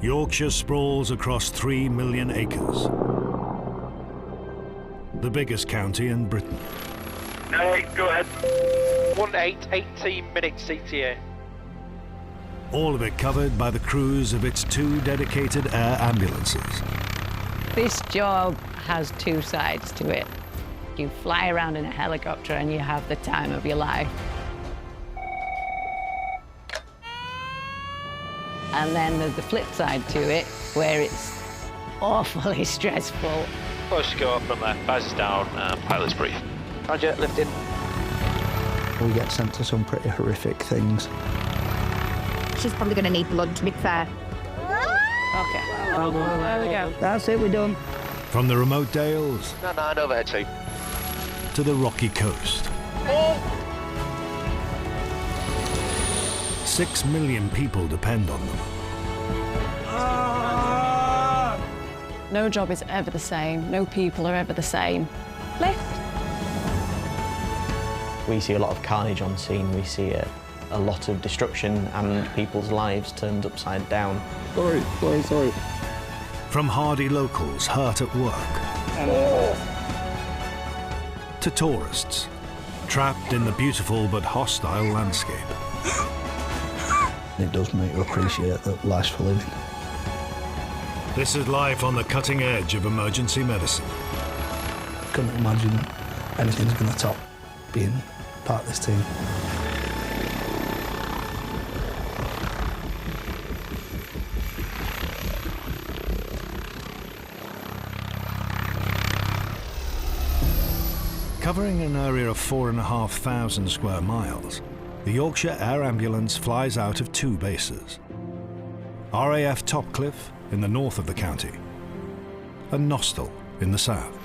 Yorkshire sprawls across 3 million acres. The biggest county in Britain. No, go ahead. 18 minutes CTA. All of it covered by the crews of its 2 dedicated air ambulances. This job has 2 sides to it. You fly around in a helicopter and you have the time of your life. And then there's the flip side to it, where it's awfully stressful. Push to go up from there. Baz is down, pilot's brief. Roger, lifting. We get sent to some pretty horrific things. She's probably going to need blood, to be fair. Okay, well, there we go. That's it, we're done. From the remote dales 9 overhead 2. to the rocky coast. 6 million people depend on them. No job is ever the same. No people are ever the same. Lift. We see a lot of carnage on scene. We see a lot of destruction and people's lives turned upside down. Sorry. From hardy locals hurt at work to tourists trapped in the beautiful but hostile landscape. It does make you appreciate that life's for living. This is life on the cutting edge of emergency medicine. Couldn't imagine anything's going to top being part of this team. Covering an area of 4,500 square miles, the Yorkshire Air Ambulance flies out of 2 bases. RAF Topcliffe in the north of the county, and Nostell in the south.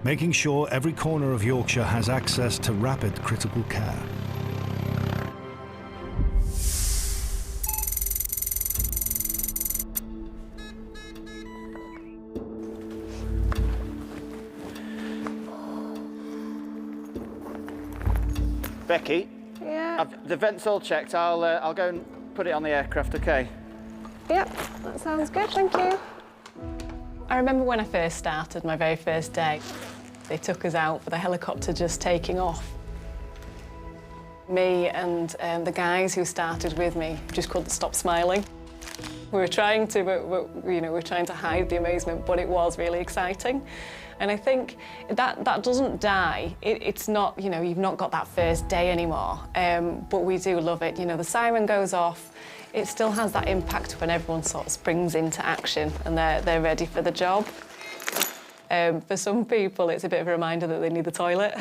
Making sure every corner of Yorkshire has access to rapid critical care. Becky? Yeah. The vent's all checked. I'll go and put it on the aircraft, OK? Yep, that sounds good, thank you. I remember when I first started, my very first day, they took us out with a helicopter just taking off. Me and the guys who started with me just couldn't stop smiling. We were trying to, we were trying to hide the amazement, but it was really exciting. And I think that doesn't die. It's not, you've not got that first day anymore, but we do love it. The siren goes off. It still has that impact when everyone sort of springs into action and they're ready for the job. For some people, it's a bit of a reminder that they need the toilet.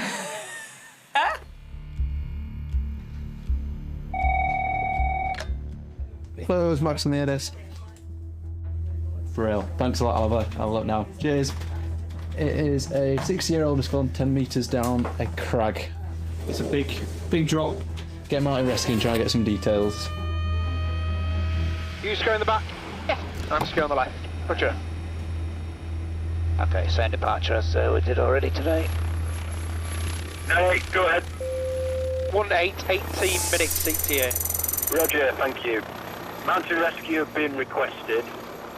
Hello, it's Max on the air desk. Real. Thanks a lot, Oliver. I'll have a look now. Cheers. It is a 60-year-old who's fallen 10 metres down a crag. It's a big drop. Get him out of rescue and try and get some details. You secure in the back? Yeah. I'm secure on the left. Roger. Okay, same departure as we did already today. No, go ahead. 18 minutes CTA. Roger, thank you. Mountain rescue have been requested.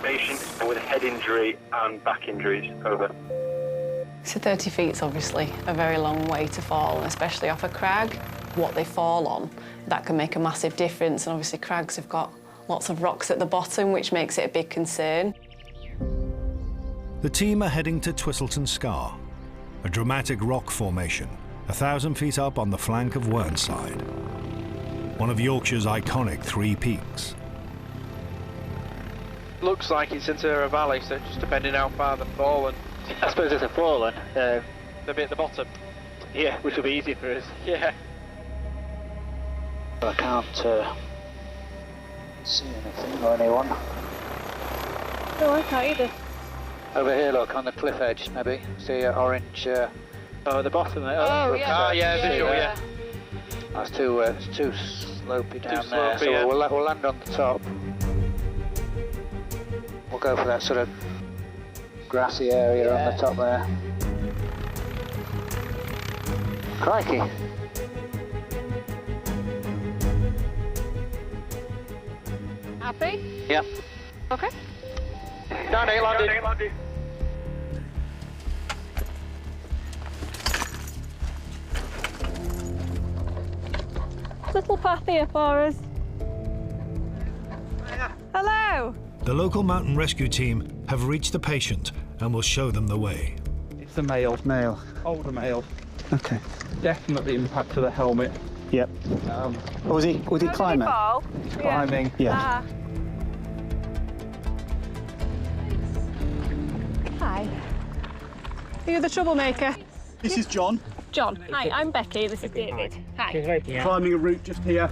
Patients with head injury and back injuries, over. So 30 feet's obviously a very long way to fall, and especially off a crag. What they fall on, that can make a massive difference, and obviously crags have got lots of rocks at the bottom, which makes it a big concern. The team are heading to Twistleton Scar, a dramatic rock formation 1,000 feet up on the flank of Whernside, one of Yorkshire's iconic 3 peaks. Looks like it's into a valley, so just depending how far they've fallen. I suppose if they've fallen. They'll be at the bottom. Yeah, which will be easy for us. Yeah. I can't see anything or anyone. No, I can't either. Over here, look, on the cliff edge, maybe. See orange... oh, the bottom there. Oh, yeah. Yeah, visual, yeah. That's it's too slopey down Too there, slopey, so yeah. we'll land on the top. We'll go for that sort of grassy area on the top there. Crikey. Happy? Yeah. Okay. Down 8, landing. Little path here for us. Hello. The local mountain rescue team have reached the patient and will show them the way. It's a male. Male. Older male. Okay. Definitely impact to the helmet. Yep. Was he climbing? Fall? Climbing. Yeah. Hi. Are you the troublemaker? This is John. John. Hi, I'm Becky. This is David. Hi. Climbing a route just here.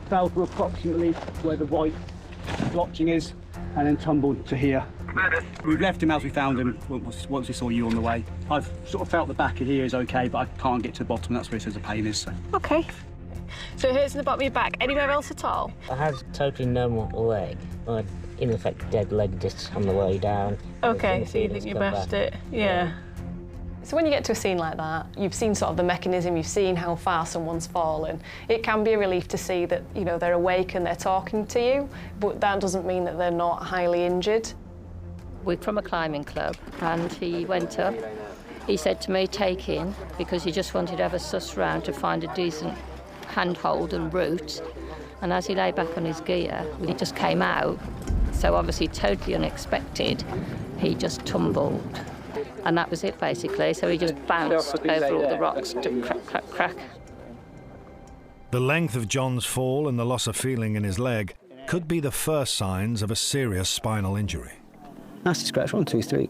Fell to approximately where the white blotching is, and then tumbled to here. We've left him as we found him once we saw you on the way. I've sort of felt the back of here is okay, but I can't get to the bottom. That's where it says the pain is. So. Okay. So it hurts in the bottom of your back. Anywhere else at all? I had a totally normal leg. I had, in effect, dead leg disc on the way down. Okay, so you think you bashed it? Yeah. So when you get to a scene like that, you've seen sort of the mechanism, you've seen how far someone's fallen. It can be a relief to see that, you know, they're awake and they're talking to you, but that doesn't mean that they're not highly injured. We're from a climbing club, and he went up. He said to me, take in, because he just wanted to have a suss round to find a decent handhold and route. And as he lay back on his gear, well, he just came out. So obviously totally unexpected, he just tumbled. And that was it, basically. So he just bounced over all the rocks to crack, crack, crack. The length of John's fall and the loss of feeling in his leg could be the first signs of a serious spinal injury. Nasty scratch, 1, 2, 3. If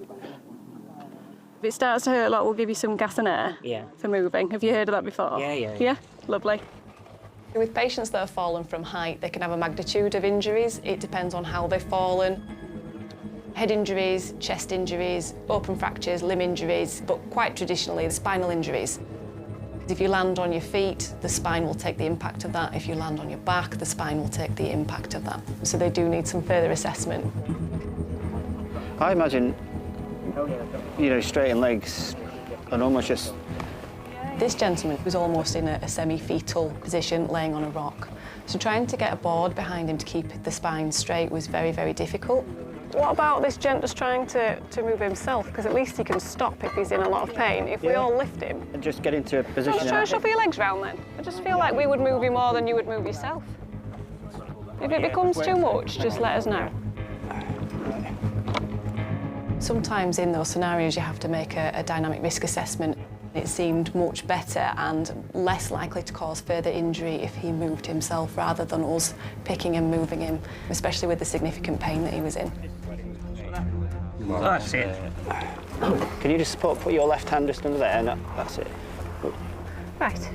it starts to hurt a lot, we'll give you some gas and air for moving. Have you heard of that before? Yeah. Yeah? Lovely. With patients that have fallen from height, they can have a magnitude of injuries. It depends on how they've fallen. Head injuries, chest injuries, open fractures, limb injuries, but quite traditionally, the spinal injuries. If you land on your feet, the spine will take the impact of that. If you land on your back, the spine will take the impact of that. So they do need some further assessment. I imagine, you know, straightened legs and almost just... This gentleman was almost in a semi-fetal position, laying on a rock. So trying to get a board behind him to keep the spine straight was very, very difficult. What about this gent just trying to move himself? Because at least he can stop if he's in a lot of pain. If we all lift him... And just get into a position... Just try to shuffle your legs round then. I just feel like we would move you more than you would move yourself. If it becomes too much, just let us know. Sometimes in those scenarios you have to make a dynamic risk assessment. It seemed much better and less likely to cause further injury if he moved himself rather than us picking and moving him, especially with the significant pain that he was in. That's it. Can you just put your left hand just under there? And that's it. Right.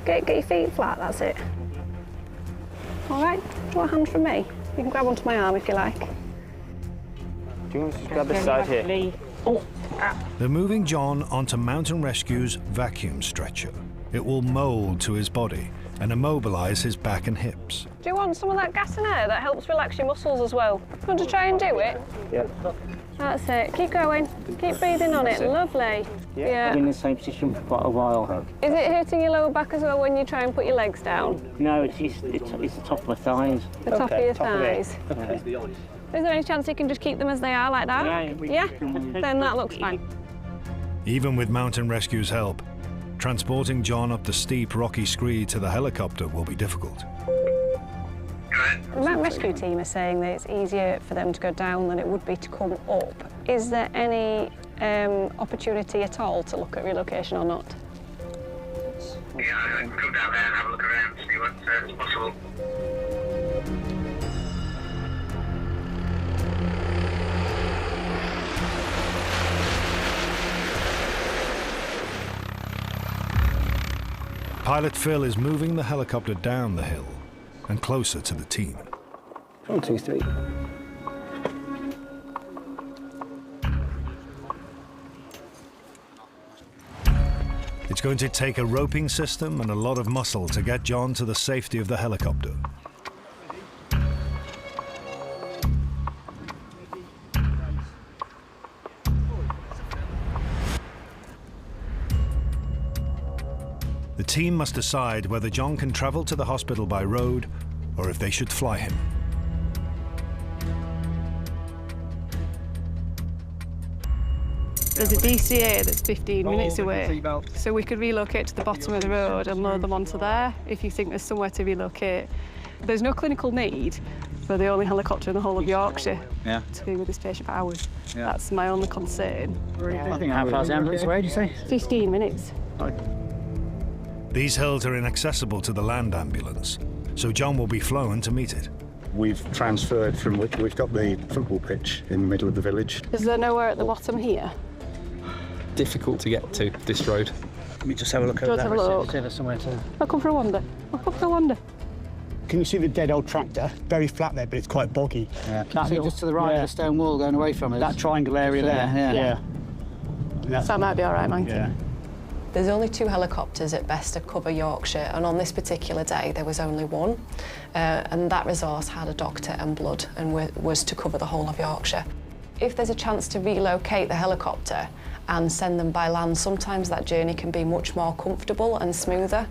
Get your feet flat, that's it. All right, do you want a hand from me? You can grab onto my arm if you like. Do you want to just grab this side here? They're moving John onto Mountain Rescue's vacuum stretcher. It will mould to his body and immobilise his back and hips. Do you want some of that gas and air? That helps relax your muscles as well. You want to try and do it? Yeah. That's it. Keep going. Keep breathing on it. Lovely. Yeah. I've been in the same position for quite a while. Is it hurting your lower back as well when you try and put your legs down? No, it's the top of my thighs. The top of your thighs. Okay. Is there any chance you can just keep them as they are like that? Yeah? Then that looks fine. Even with Mountain Rescue's help, transporting John up the steep, rocky screed to the helicopter will be difficult. The mountain rescue team are saying that it's easier for them to go down than it would be to come up. Is there any opportunity at all to look at relocation or not? Yeah, I can come down there and have a look around, see what's possible. Pilot Phil is moving the helicopter down the hill and closer to the team. 1, 2, 3. It's going to take a roping system and a lot of muscle to get John to the safety of the helicopter. The team must decide whether John can travel to the hospital by road or if they should fly him. There's a DCA that's 15 minutes away, so we could relocate to the bottom of the road and load them onto there if you think there's somewhere to relocate. There's no clinical need for the only helicopter in the whole of Yorkshire to be with this patient for hours. That's my only concern. I think how far's the ambulance away, did you say? 15 minutes. These hills are inaccessible to the land ambulance, so John will be flown to meet it. We've transferred from, we've got the football pitch in the middle of the village. Is there nowhere at the bottom here? Difficult to get to this road. Let me just have a look over there. See if there's somewhere to... I'll come for a wander. I'll come for a wander. Can you see the dead old tractor? Very flat there, but it's quite boggy. Yeah. That's just to the right of the stone wall going away from us. That triangle area there. So that might be all right, Mikey. Yeah. There's only 2 helicopters at best to cover Yorkshire, and on this particular day there was only 1. And that resource had a doctor and blood and was to cover the whole of Yorkshire. If there's a chance to relocate the helicopter and send them by land, sometimes that journey can be much more comfortable and smoother.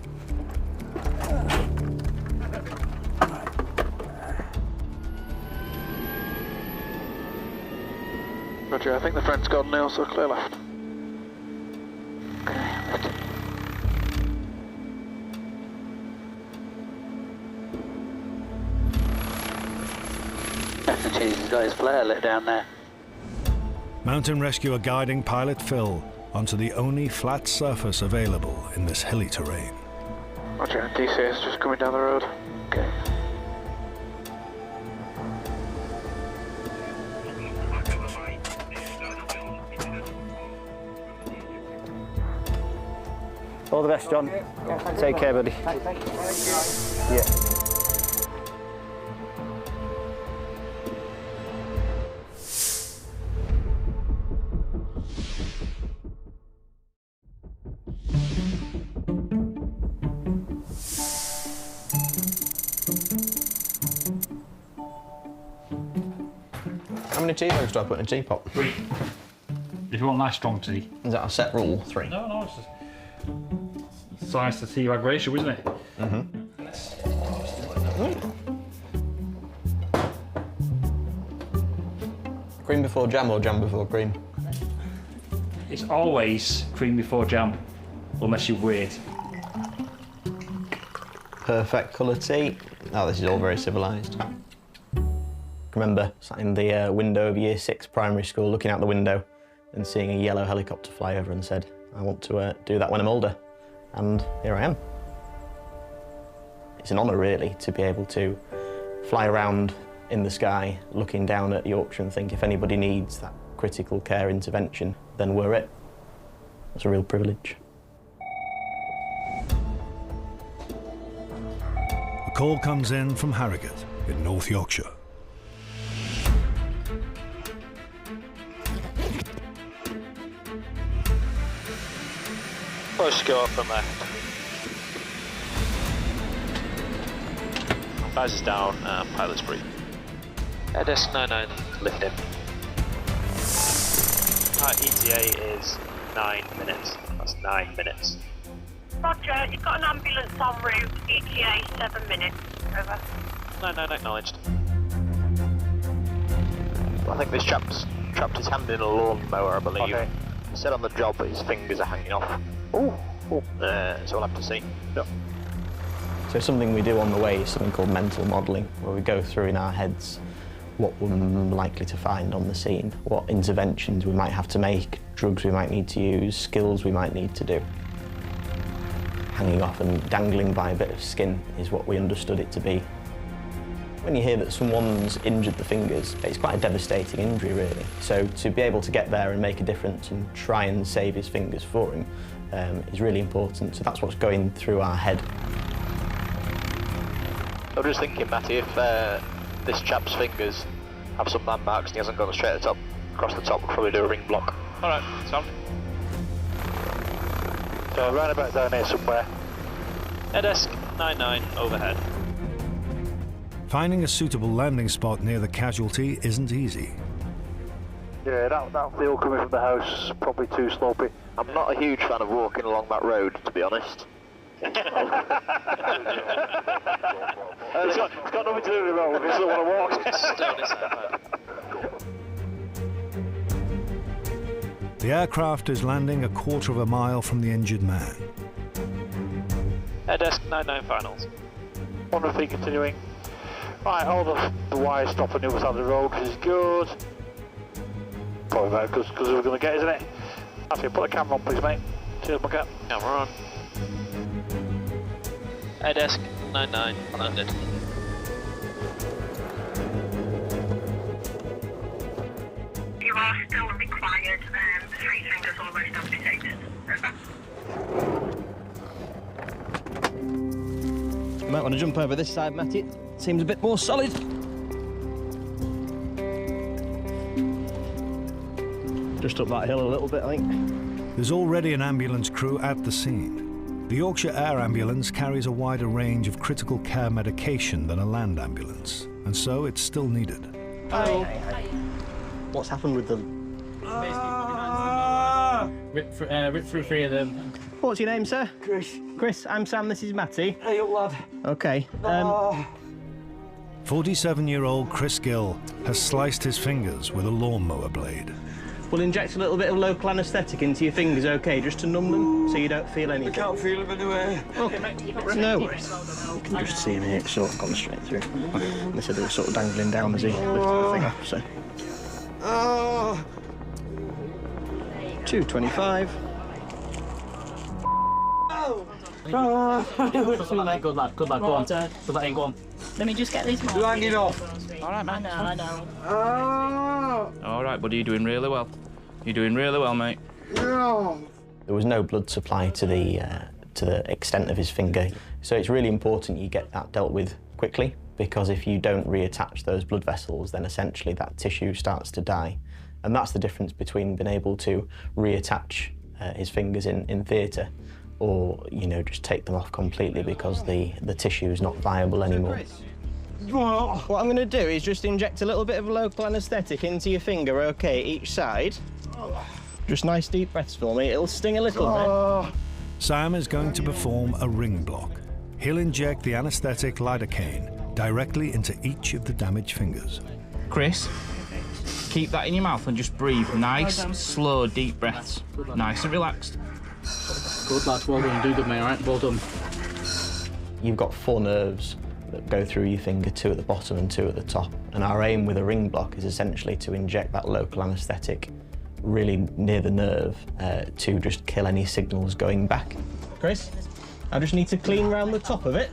Roger, I think the friend's gone now, so clear left. He's got his flare lit down there. Mountain rescuer guiding pilot Phil onto the only flat surface available in this hilly terrain. Roger, DC is just coming down the road. Okay. All the best, John. Take care, buddy. Yeah. How many tea bags do I put in a teapot? 3. If you want nice strong tea. Is that a set rule? 3? No, it's just size to tea bag ratio, isn't it? Cream before jam or jam before cream? It's always cream before jam, unless you wait. Perfect colour tea. Oh, this is all very civilised. I remember sat in the window of Year 6 primary school, looking out the window and seeing a yellow helicopter fly over and said, I want to do that when I'm older. And here I am. It's an honour, really, to be able to fly around in the sky, looking down at Yorkshire and think if anybody needs that critical care intervention, then we're it. It's a real privilege. A call comes in from Harrogate in North Yorkshire. Push go up from left. Baz is down, pilot's free. S01E01, lift him. ETA is 9 minutes. That's 9 minutes. Roger, you've got an ambulance en route, ETA 7 minutes. Over. 9 acknowledged. I think this chap's trapped his hand in a lawnmower, I believe. Okay. He said on the job that his fingers are hanging off. Ooh. So we'll have to see. No. So something we do on the way is something called mental modelling, where we go through in our heads what we're likely to find on the scene, what interventions we might have to make, drugs we might need to use, skills we might need to do. Hanging off and dangling by a bit of skin is what we understood it to be. When you hear that someone's injured the fingers, it's quite a devastating injury, really. So to be able to get there and make a difference and try and save his fingers for him is really important. So that's what's going through our head. I'm just thinking, Matty, if this chap's fingers have some landmarks and he hasn't gone straight at the top, across the top, we'll probably do a ring block. Alright, sound. So round about down here somewhere. Desk 99 overhead. Finding a suitable landing spot near the casualty isn't easy. Yeah, that field coming from the house is probably too slopey. I'm not a huge fan of walking along that road, to be honest. It's got nothing to do with the road, I just don't want to walk. The aircraft is landing a quarter of a mile from the injured man. Air desk 99 finals. 100 feet continuing. Right, all the wires stop on the other side of the road, which is good. Probably better because we're going to get, isn't it? Actually, put the camera on, please, mate. Cheers, Bucket. Camera on. Air desk 99 landed. You are still required 3 fingers almost amputated. You might want to jump over this side, Matty. It seems a bit more solid. Just up that hill a little bit, I think. There's already an ambulance crew at the scene. The Yorkshire Air ambulance carries a wider range of critical care medication than a land ambulance, and so it's still needed. Hi. What's happened with them? Rip through 3 of them. What's your name, sir? Chris. Chris, I'm Sam, this is Matty. Hey, up, lad. Okay. 47-year-old Chris Gill has sliced his fingers with a lawnmower blade. We'll inject a little bit of local anaesthetic into your fingers, okay, just to numb them so you don't feel anything. I can't feel them anywhere. Okay, no worries. You can just see him here, it's sort of gone straight through. They said they were sort of dangling down as he lifted the thing off, so. 225. Good lad, go on. Put that in, go on. Let me just get these more. You're hanging off. All right, man. I know. All right, buddy, you're doing really well. You're doing really well, mate. There was no blood supply to the extent of his finger, so it's really important you get that dealt with quickly, because if you don't reattach those blood vessels, then essentially that tissue starts to die. And that's the difference between being able to reattach his fingers in theatre, or, you know, just take them off completely because the tissue is not viable anymore. What I'm going to do is just inject a little bit of local anaesthetic into your finger, OK, each side. Just nice deep breaths for me. It'll sting a little bit. Sam is going to perform a ring block. He'll inject the anaesthetic lidocaine directly into each of the damaged fingers. Chris, keep that in your mouth and just breathe. Nice, slow, deep breaths. Nice and relaxed. Good, lads. Well done. Do good, mate, all right? Well done. You've got 4 nerves that go through your finger, 2 at the bottom and 2 at the top. And our aim with a ring block is essentially to inject that local anaesthetic really near the nerve to just kill any signals going back. Chris, I just need to clean round the top of it,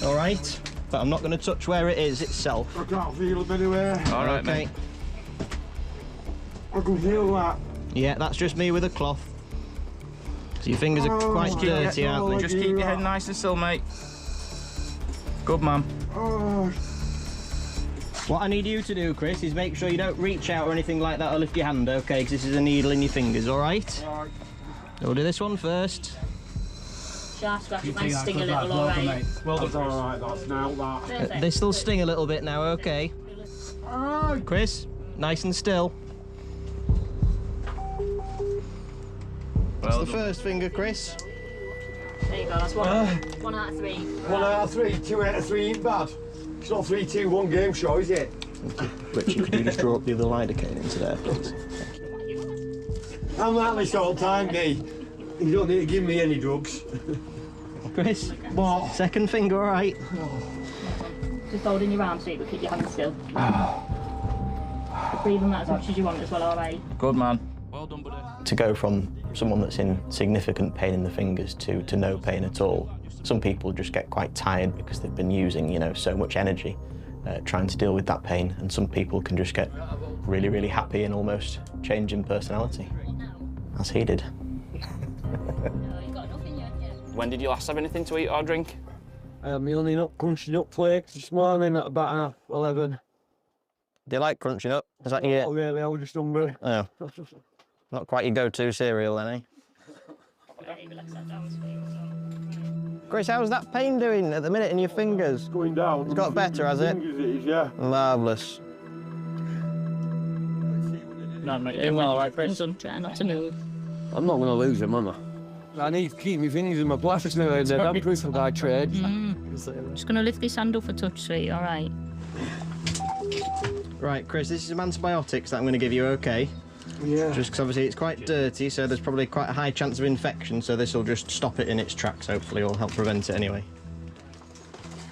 all right? But I'm not going to touch where it is itself. I can't feel them anywhere. All right, mate. I can feel that. Yeah, that's just me with a cloth. So your fingers are quite dirty, aren't they? Just keep your head nice and still, mate. Good man. What I need you to do, Chris, is make sure you don't reach out or anything like that or lift your hand, OK? Because this is a needle in your fingers, all right? We'll do this one first. Sharp scratch might sting a little, all right? Well, that's all right, that's now that. This will sting a little bit now, OK? Chris, nice and still. That's the first finger, Chris. There you go, that's one out of 3. 1 out of 3, 2 out of 3 ain't bad. It's not 3-2-1 game show, is it? Richard, could you just draw up the other lidocaine into there, please? I'm like this all the time, me. You don't need to give me any drugs. Chris, what? Second finger, all right? Just hold in your arm so you can keep your hand still. Breathe on that as much as you want as well, all right? Good man. Well done, buddy. To go from someone that's in significant pain in the fingers to no pain at all, some people just get quite tired because they've been using, you know, so much energy trying to deal with that pain, and some people can just get really, really happy and almost change in personality, as he did. When did you last have anything to eat or drink? Me only nut crunching up flakes this morning at about 11. Do you like crunching up? Is that your... Not really, I was just hungry. Oh. Not quite your go-to cereal then, eh? Chris, how's that pain doing at the minute in your fingers? It's going down. It's got better, has it? It is, yeah. Marvellous. No, mate, you're doing well, all right, Chris? Try not to move. I'm not going to lose him, am I? I need to keep my fingers in my plastics now. I'm proof of my trade. Just going to lift this handle for touch, sweet, all right? Right, Chris, this is some antibiotics that I'm going to give you, OK? Yeah. Just because obviously it's quite dirty, so there's probably quite a high chance of infection, so this will just stop it in its tracks, hopefully, or help prevent it anyway.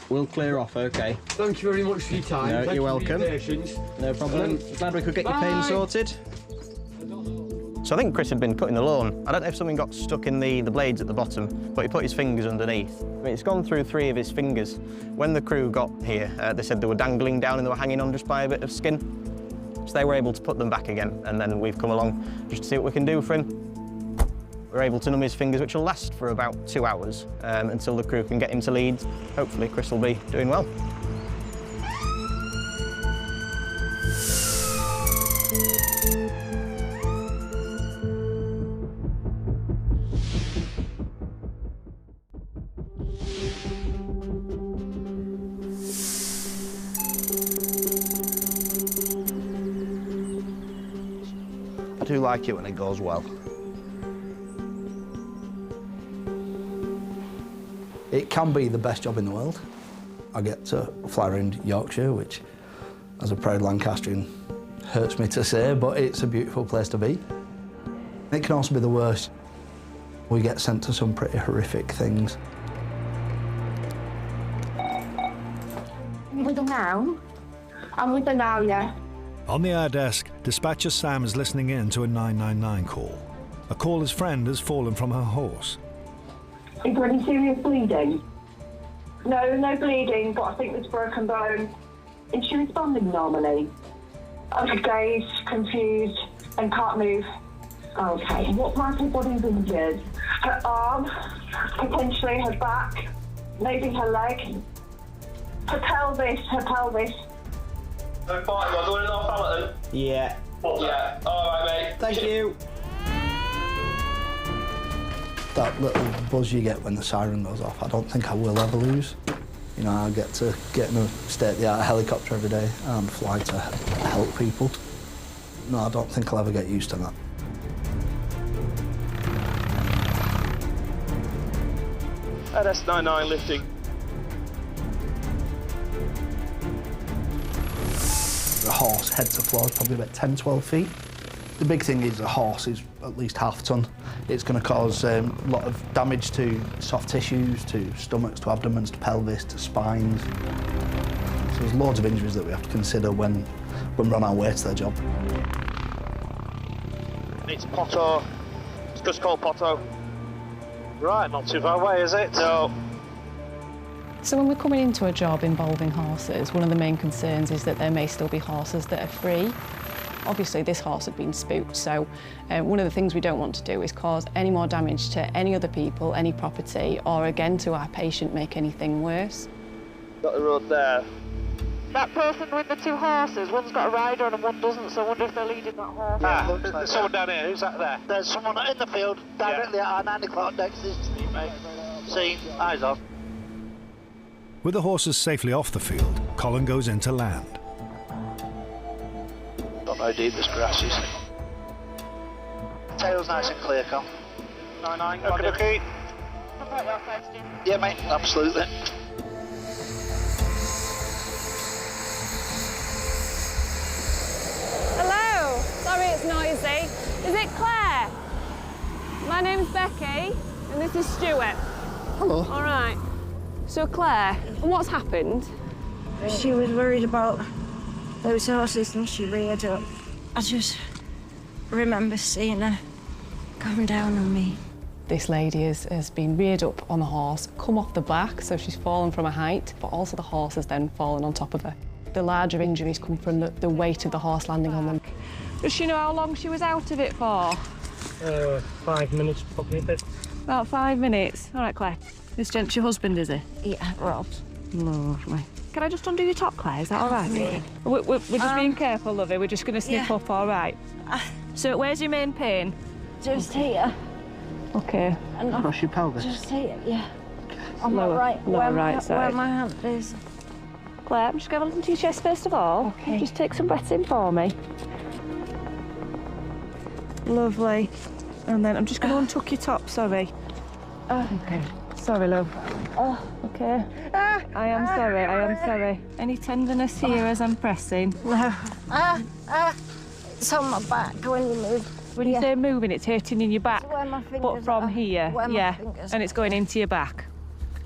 We'll clear off, OK. Thank you very much for your time. No, Thank you're you welcome. For your patience. No problem. Glad we could get your pain Bye. sorted. So I think Chris had been cutting the lawn. I don't know if something got stuck in the blades at the bottom, but he put his fingers underneath. I mean, it's gone through 3 of his fingers. When the crew got here, they said they were dangling down and they were hanging on just by a bit of skin. So they were able to put them back again, and then we've come along just to see what we can do for him. We're able to numb his fingers, which will last for about 2 hours until the crew can get him to Leeds. Hopefully Chris will be doing well. I do like it when it goes well. It can be the best job in the world. I get to fly around Yorkshire, which, as a proud Lancastrian, hurts me to say, but it's a beautiful place to be. It can also be the worst. We get sent to some pretty horrific things. I'm with them now. I'm with them now, yeah. On the air desk, dispatcher Sam is listening in to a 999 call. A caller's friend has fallen from her horse. Is there any serious bleeding? No, no bleeding, but I think there's broken bone. Is she responding normally? I'm dazed, confused, and can't move. Okay, what part of body is injured? Her arm, potentially her back, maybe her leg, her pelvis, No fighting, I'm doing an off Yeah. Yeah, alright mate. Thank you. That little buzz you get when the siren goes off, I don't think I will ever lose. You know, I get to get in a state-of-the-art helicopter every day and fly to help people. No, I don't think I'll ever get used to that. At S99 lifting. The horse head to floor is probably about 10, 12 feet. The big thing is the horse is at least half a ton. It's going to cause a lot of damage to soft tissues, to stomachs, to abdomens, to pelvis, to spines. So there's loads of injuries that we have to consider when we're on our way to their job. It's Potto. It's just called Potto. Right, not too far away, is it? No. So when we're coming into a job involving horses, one of the main concerns is that there may still be horses that are free. Obviously, this horse had been spooked, so one of the things we don't want to do is cause any more damage to any other people, any property, or again to our patient, make anything worse. Got the road there. That person with the 2 horses, one's got a rider and one doesn't, so I wonder if they're leading that horse. There's someone down here. Who's that there? There's someone in the field directly at our 9 o'clock next to this street, mate. Seen, eyes on. With the horses safely off the field, Colin goes into land. Don't know how deep this grass is. Tail's nice and clear, Con. 99, okay. Yeah, mate, absolutely. Hello, sorry it's noisy. Is it Claire? My name's Becky and this is Stuart. Hello. All right. So Claire, what's happened? She was worried about those horses and she reared up. I just remember seeing her come down on me. This lady has been reared up on the horse, come off the back, so she's fallen from a height, but also the horse has then fallen on top of her. The larger injuries come from the weight of the horse landing on them. Does she know how long she was out of it for? 5 minutes, probably a bit. About 5 minutes. All right, Claire. This gent's your husband, is he? Yeah, Rob. Lovely. Can I just undo your top, Claire? Is that all right? Yeah. We're just being careful, lovey. We're just going to snip up, all right? So where's your main pain? Just here. Okay. And Across your pelvis? Just here, yeah. On Lower- my right, lower where right my, side. Where my hand is. Claire, I'm just going to listen to your chest first of all. Okay. Just take some breaths in for me. Lovely. And then I'm just going to untuck your top, sorry. Okay. Sorry, love. Oh, okay. I am sorry. Any tenderness here as I'm pressing? No. It's on my back when you move. When you say moving, it's hurting in your back. Where my fingers but from are. here, Where my yeah, fingers and it's going into your back.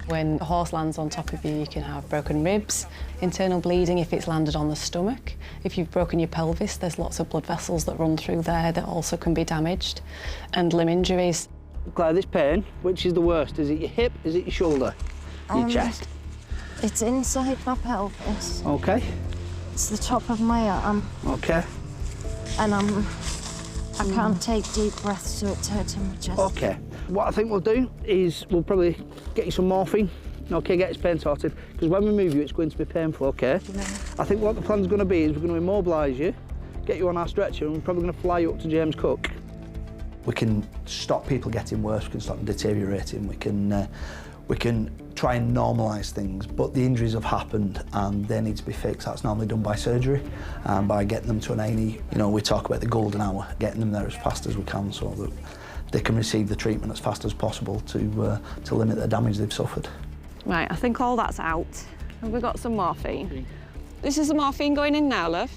When a horse lands on top of you, you can have broken ribs, internal bleeding if it's landed on the stomach. If you've broken your pelvis, there's lots of blood vessels that run through there that also can be damaged, and limb injuries. Claire, this pain, which is the worst? Is it your hip, is it your shoulder, your chest? It's inside my pelvis. OK. It's the top of my arm. OK. And I can't take deep breaths, so it's hurting my chest. OK. What I think we'll do is we'll probably get you some morphine. OK, get this pain sorted. Because when we move you, it's going to be painful, OK? No. I think what the plan's going to be is we're going to immobilise you, get you on our stretcher, and we're probably going to fly you up to James Cook. We can stop people getting worse, we can stop them deteriorating, we can try and normalise things, but the injuries have happened and they need to be fixed. That's normally done by surgery and by getting them to an A&E. You know, we talk about the golden hour, getting them there as fast as we can so that they can receive the treatment as fast as possible to limit the damage they've suffered. Right, I think all that's out. Have we got some morphine? This is the morphine going in now, love.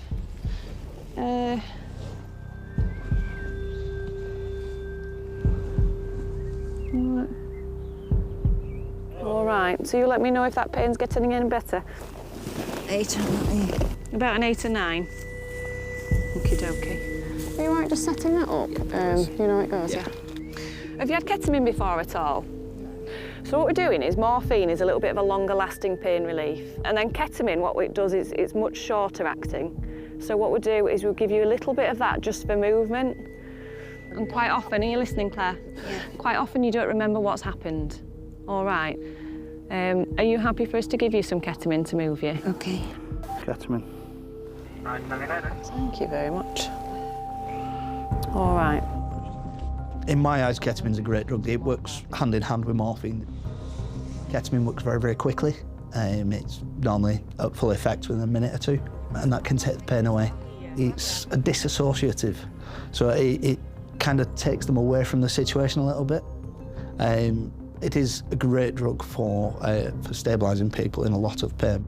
All right, so you let me know if that pain's getting any better. 8 or 9. About an 8 or 9. Okie dokie. Are you all right just setting that up? You know how it goes, yeah. Have you had ketamine before at all? So what we're doing is morphine is a little bit of a longer lasting pain relief. And then ketamine, what it does is it's much shorter acting. So what we'll do is we'll give you a little bit of that just for movement. And quite often, are you listening, Claire? Yeah. Quite often you don't remember what's happened. All right. Are you happy for us to give you some ketamine to move you? OK. Ketamine. Thank you very much. All right. In my eyes, ketamine's a great drug. It works hand in hand with morphine. Ketamine works very, very quickly. It's normally at full effect within a minute or two, and that can take the pain away. It's a disassociative, so it kind of takes them away from the situation a little bit. It is a great drug for stabilising people in a lot of pain.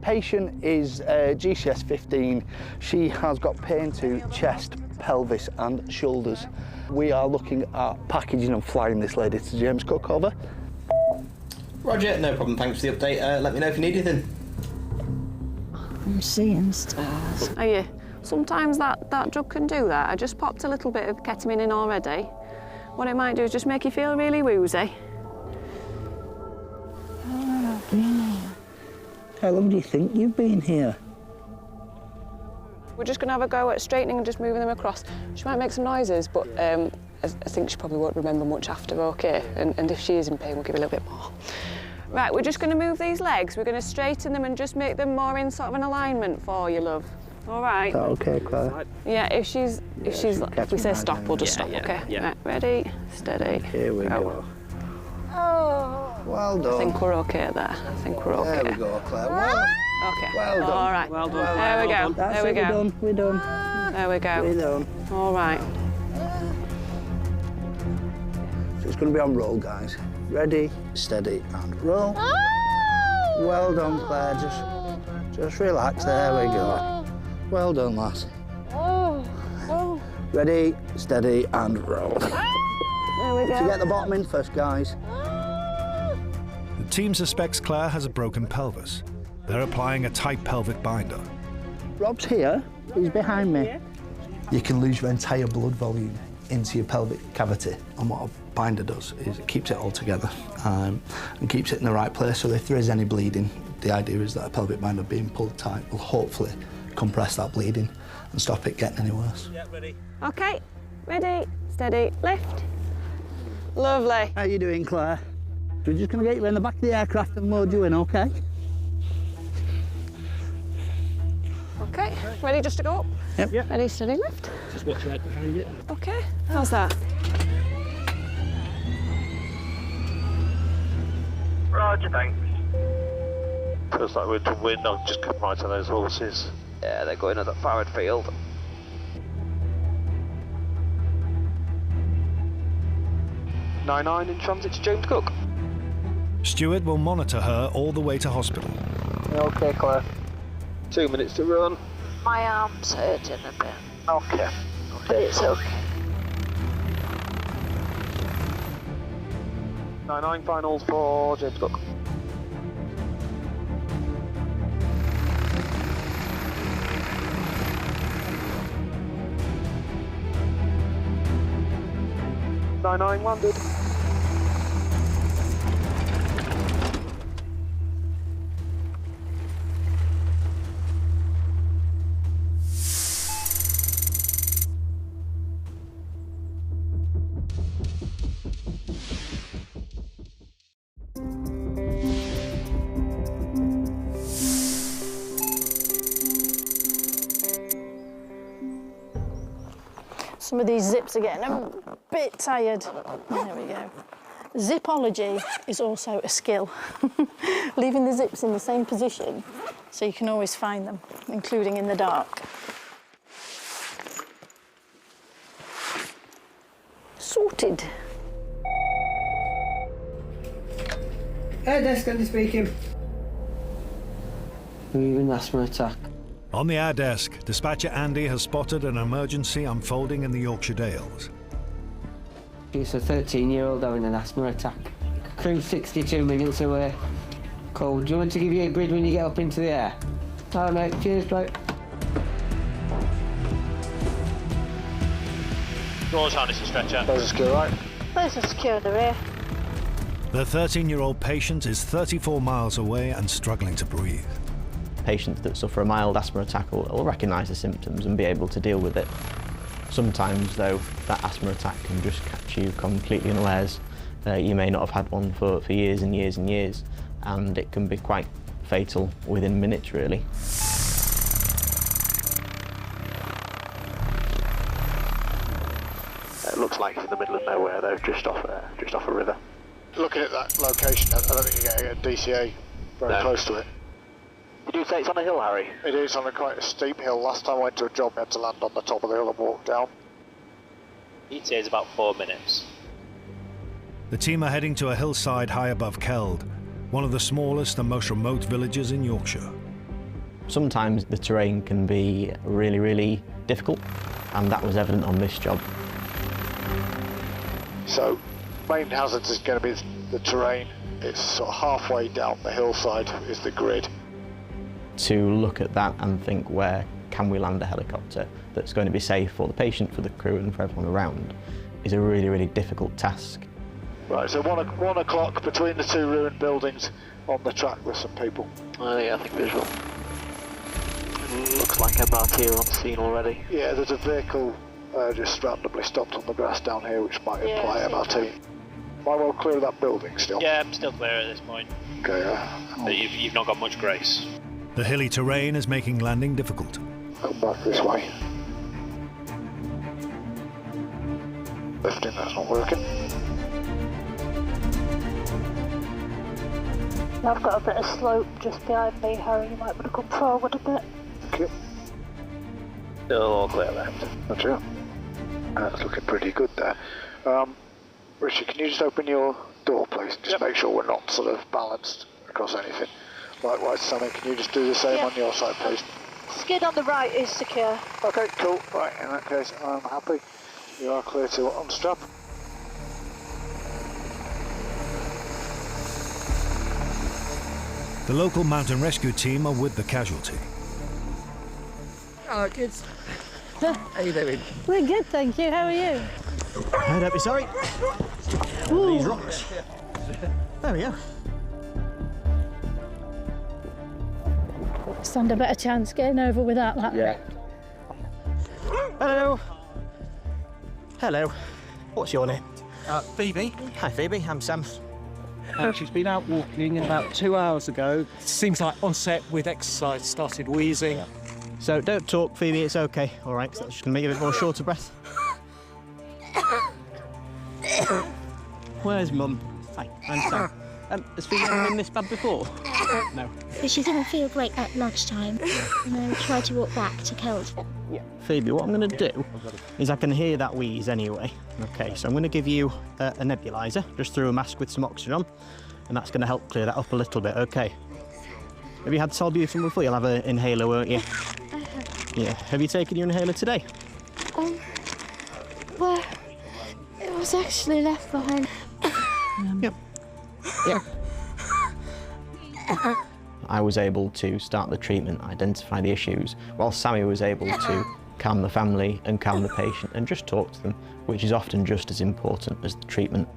Patient is GCS 15. She has got pain to chest, pelvis and shoulders. We are looking at packaging and flying this lady to James Cook, over. Roger, no problem, thanks for the update. Let me know if you need anything. I'm seeing stars. Are you? Sometimes that drug can do that. I just popped a little bit of ketamine in already. What it might do is just make you feel really woozy. How long do you think you've been here? We're just going to have a go at straightening and just moving them across. She might make some noises, but I think she probably won't remember much after, OK? And if she is in pain, we'll give her a little bit more. Right, we're just going to move these legs. We're going to straighten them and just make them more in sort of an alignment for you, love. All right. Is that OK, Claire? Yeah, if we say stop, we'll just stop, OK? Yeah. Right, ready, steady. Here we go. Oh. Well done. I think we're OK there. I think we're OK. There we go, Claire. Well, OK. well done. All right. Well done. There we go. That's there we it, go. We're done. There we go. We're done. All right. So it's going to be on roll, guys. Ready, steady, and roll. Well done, Claire. Just relax. There we go. Well done, lass. Ready, steady, and roll. There we go. To get the bottom in first, guys. The team suspects Claire has a broken pelvis. They're applying a tight pelvic binder. Rob's here. He's behind me. You can lose your entire blood volume into your pelvic cavity, and what a binder does is it keeps it all together and keeps it in the right place, so if there is any bleeding, the idea is that a pelvic binder being pulled tight will hopefully compress that bleeding and stop it getting any worse. Yeah, ready. OK, ready, steady, lift. Lovely. How you doing, Claire? We're just going to get you in the back of the aircraft and load you in, OK? OK, ready just to go up? Yep. Ready, steady, lift. Just watch right behind you. OK, how's that? Roger, thanks. Feels like we're to win. I'll just come right on those horses. Yeah, they're going at the forward field. (99) in transit to James Cook. Stuart will monitor her all the way to hospital. OK, Claire? 2 minutes to run. My arm's hurting a bit. Okay. But it's okay. 9-9 finals for James Cook. Nine landed. Some of these zips are getting a bit tired. There we go. Zipology is also a skill. Leaving the zips in the same position so you can always find them, including in the dark. Sorted. Air desk, Andy speaking. We've an asthma attack. On the air desk, dispatcher Andy has spotted an emergency unfolding in the Yorkshire Dales. It's a 13-year-old having an asthma attack. Crew 62 minutes away. Cool. Do you want me to give you a grid when you get up into the air? All right, mate. Cheers, mate. Doors harness and stretcher. Those are secure, right? Those are secure in the rear. The 13-year-old patient is 34 miles away and struggling to breathe. Patients that suffer a mild asthma attack will recognise the symptoms and be able to deal with it. Sometimes, though, that asthma attack can just catch you completely unawares. You may not have had one for years and years and years, and it can be quite fatal within minutes, really. It looks like it's in the middle of nowhere, though, just off a river. Looking at that location, I don't think you're getting a DCA very close to it. Did you say it's on a hill, Harry? It is on quite a steep hill. Last time I went to a job, I had to land on the top of the hill and walk down. ETA is about 4 minutes. The team are heading to a hillside high above Keld, one of the smallest and most remote villages in Yorkshire. Sometimes the terrain can be really, really difficult, and that was evident on this job. So, main hazards is going to be the terrain. It's sort of halfway down the hillside is the grid. To look at that and think, where can we land a helicopter that's going to be safe for the patient, for the crew and for everyone around, is a really, really difficult task. Right, so 1 o'clock between the two ruined buildings on the track with some people. Yeah, I think visual. Looks like MRT on the scene already. Yeah, there's a vehicle just randomly stopped on the grass down here, which might imply MRT. Am I well clear of that building still? Yeah, I'm still clear at this point. Okay, But you've not got much grace. The hilly terrain is making landing difficult. Come back this way. Lifting, that's not working. I've got a bit of slope just behind me, Harry. You might want to come forward a bit. Thank you. Still all clear left. That's it. That's looking pretty good there. Richard, can you just open your door, please? Just make sure we're not sort of balanced across anything. Likewise, Sammy, can you just do the same on your side, please? Skid on the right is secure. Okay, cool. Right, in that case, I'm happy. You are clear to unstrap. The local mountain rescue team are with the casualty. Hello, kids. How you doing? We're good, thank you. How are you? Don't be sorry. These rocks. There we go. Stand a better chance getting over without that. Yeah. Hello. Hello. What's your name? Phoebe. Hi, Phoebe. I'm Sam. She's been out walking about 2 hours ago. Seems like on set with exercise, started wheezing. So don't talk, Phoebe. It's okay. All right, so that's just gonna make you a bit more shorter breath. Where's Mum? Hi, I'm Sam. Has Phoebe ever been this bad before? No. But she didn't feel great at lunchtime, and then we tried to walk back to Keld. Phoebe, what I'm going to do is I can hear that wheeze anyway. Okay, so I'm going to give you a nebuliser just through a mask with some oxygen on, and that's going to help clear that up a little bit. Okay. Have you had salbutamol before? You'll have an inhaler, won't you? I have. Yeah. Have you taken your inhaler today? Well, it was actually left behind. Yep. Yeah. I was able to start the treatment, identify the issues, while Sammy was able to calm the family and calm the patient and just talk to them, which is often just as important as the treatment.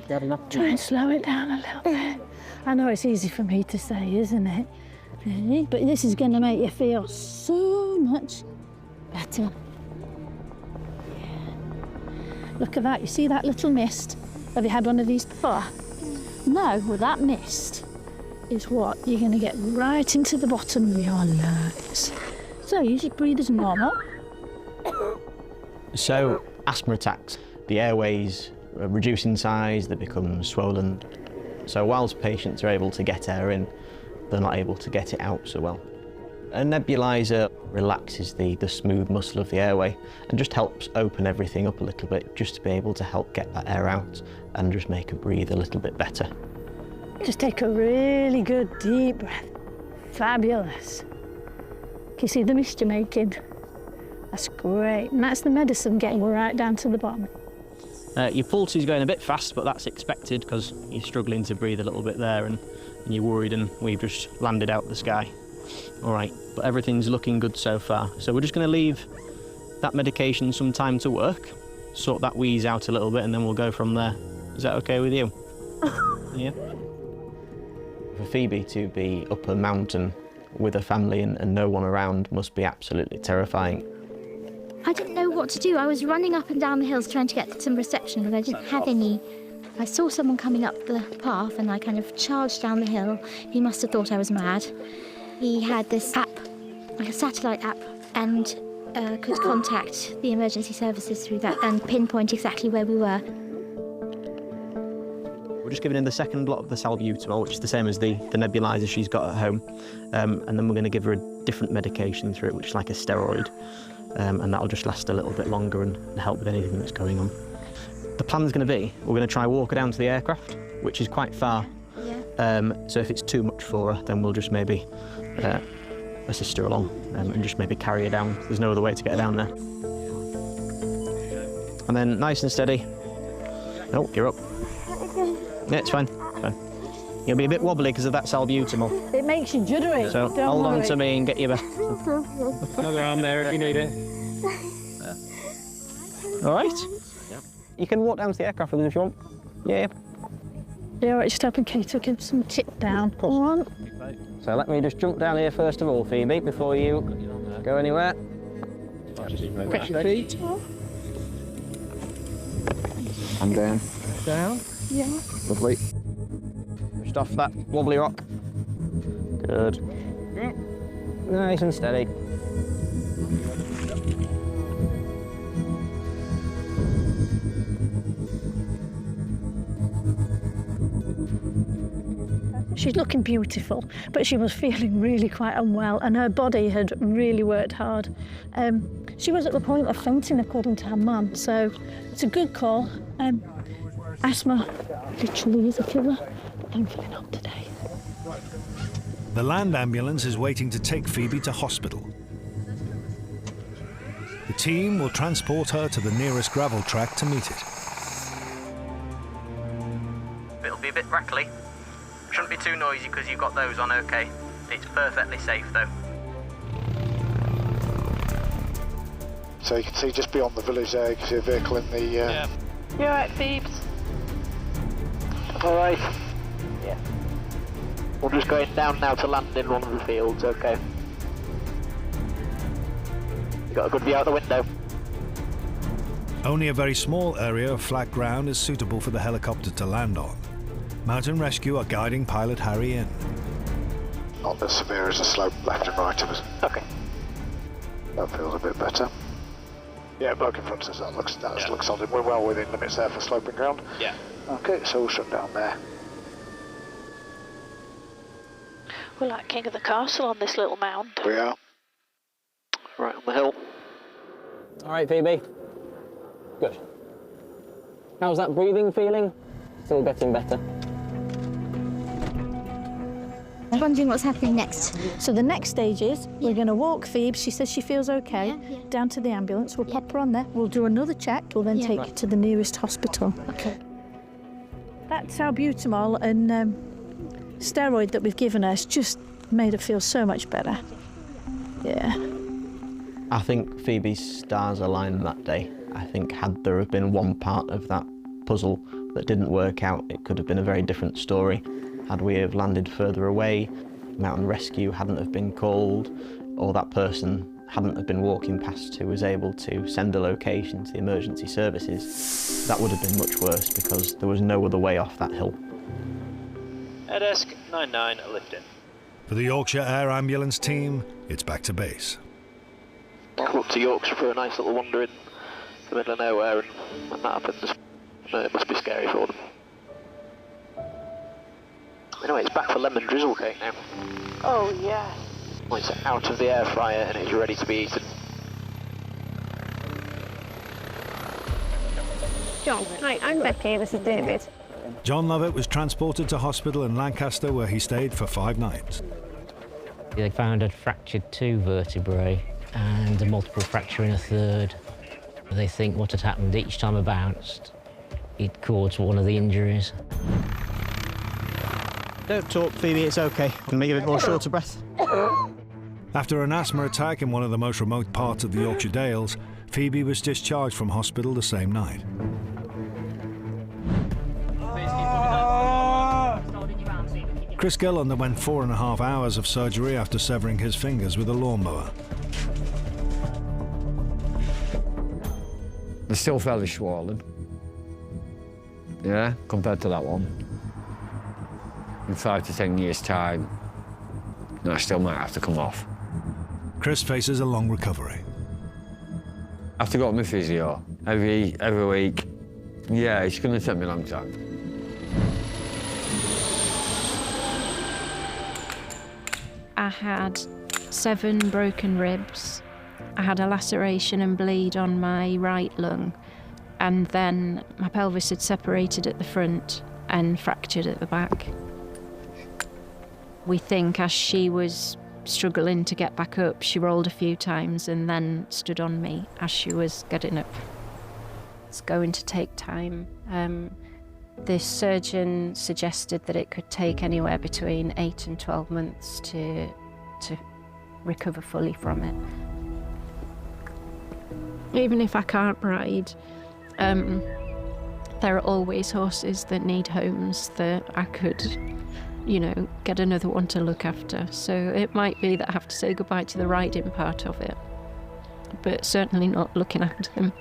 Try and slow it down a little bit. I know it's easy for me to say, isn't it? But this is going to make you feel so much better. Look at that, you see that little mist? Have you had one of these before? No, well that mist is what you're going to get right into the bottom of your lungs. So you should breathe as normal. So, asthma attacks, the airways reduce in size, they become swollen. So whilst patients are able to get air in, they're not able to get it out so well. A nebuliser relaxes the smooth muscle of the airway and just helps open everything up a little bit, just to be able to help get that air out and just make her breathe a little bit better. Just take a really good deep breath. Fabulous. Can you see the mist you're making? That's great. And that's the medicine getting right down to the bottom. Your pulse is going a bit fast, but that's expected because you're struggling to breathe a little bit there and you're worried, and we've just landed out the sky. All right, but everything's looking good so far. So we're just going to leave that medication some time to work, sort that wheeze out a little bit, and then we'll go from there. Is that okay with you? Yeah. For Phoebe to be up a mountain with a family and no one around must be absolutely terrifying. I didn't know what to do. I was running up and down the hills trying to get some reception, but I didn't have any. I saw someone coming up the path and I kind of charged down the hill. He must have thought I was mad. He had this app, like a satellite app, and could contact the emergency services through that and pinpoint exactly where we were. We're just giving her the second lot of the salbutamol, which is the same as the nebulizer she's got at home. And then we're going to give her a different medication through it, which is like a steroid. And that'll just last a little bit longer and help with anything that's going on. The plan's going to be, we're going to try walk her down to the aircraft, which is quite far. Yeah. So if it's too much for her, then we'll just maybe assist her along and just maybe carry her down. There's no other way to get her down there. And then nice and steady. Oh, you're up. Yeah, it's fine. It's fine. You'll be a bit wobbly because of that salbutamol. It makes you jittery. So hold on to me and get you back. Another arm there if you need it. All right. Yep. You can walk down to the aircraft with us if you want. Yeah. Yeah, right, just helping Kate to give some tip down. Come on. So let me just jump down here first of all, Phoebe, before you go anywhere. Press your feet. I'm down. Down. Yeah. Lovely. Just off that wobbly rock. Good. Nice and steady. She's looking beautiful, but she was feeling really quite unwell and her body had really worked hard. She was at the point of fainting, according to her mum, so it's a good call. Asthma literally is a killer, but thankfully not today. The land ambulance is waiting to take Phoebe to hospital. The team will transport her to the nearest gravel track to meet it. It'll be a bit rattly. Shouldn't be too noisy because you've got those on okay. It's perfectly safe though. So you can see just beyond the village there, you can see a vehicle in the... Yeah. You alright, Phoebes? Alright. Yeah. We're just going down now to land in one of the fields, okay. You got a good view out the window? Only a very small area of flat ground is suitable for the helicopter to land on. Mountain Rescue are guiding pilot Harry in. Not as severe as the slope left and right of us. Okay. That feels a bit better. Yeah, bloke in front of us, that looks solid. We're well within limits there for sloping ground. Yeah. Okay, so we'll shut down there. We're like king of the castle on this little mound. We are. Right on the hill. All right, Phoebe. Good. How's that breathing feeling? Still getting better. was wondering what's happening next. So the next stage is we're going to walk Phoebe. She says she feels okay. Down to the ambulance. We'll pop her on there. We'll do another check. We'll then take her to the nearest hospital. Okay. That's albuterol and steroid that we've given her. It's just made her feel so much better. Yeah. I think Phoebe's stars aligned that day. I think had there have been one part of that puzzle that didn't work out, it could have been a very different story. Had we have landed further away, mountain rescue hadn't have been called, or that person hadn't have been walking past who was able to send a location to the emergency services, that would have been much worse because there was no other way off that hill. Air Desk 99 lifting. For the Yorkshire Air ambulance team, it's back to base. Come up to Yorkshire for a nice little wander in the middle of nowhere, and when that happens, it must be scary for them. Anyway, it's back for lemon drizzle cake now. Oh, yeah. Well, it's out of the air fryer and it's ready to be eaten. John, hi, I'm Becky, this is David. John Lovett was transported to hospital in Lancaster where he stayed for 5 nights. They found I'd fractured 2 vertebrae and a multiple fracture in a 3rd. They think what had happened each time I bounced, it caused one of the injuries. Don't talk, Phoebe, it's okay. Can make you a bit more short of breath. After an asthma attack in one of the most remote parts of the Yorkshire Dales, Phoebe was discharged from hospital the same night. Chris Gill underwent 4.5 hours of surgery after severing his fingers with a lawnmower. They're still fairly swollen. Yeah, compared to that one. In 5 to 10 years' time, I still might have to come off. Chris faces a long recovery. I have to go to my physio every week. Yeah, it's going to take me a long time. I had 7 broken ribs. I had a laceration and bleed on my right lung, and then my pelvis had separated at the front and fractured at the back. We think as she was struggling to get back up, she rolled a few times and then stood on me as she was getting up. It's going to take time. The surgeon suggested that it could take anywhere between 8 and 12 months to recover fully from it. Even if I can't ride, there are always horses that need homes that I could, you know, get another one to look after. So it might be that I have to say goodbye to the riding part of it, but certainly not looking after them.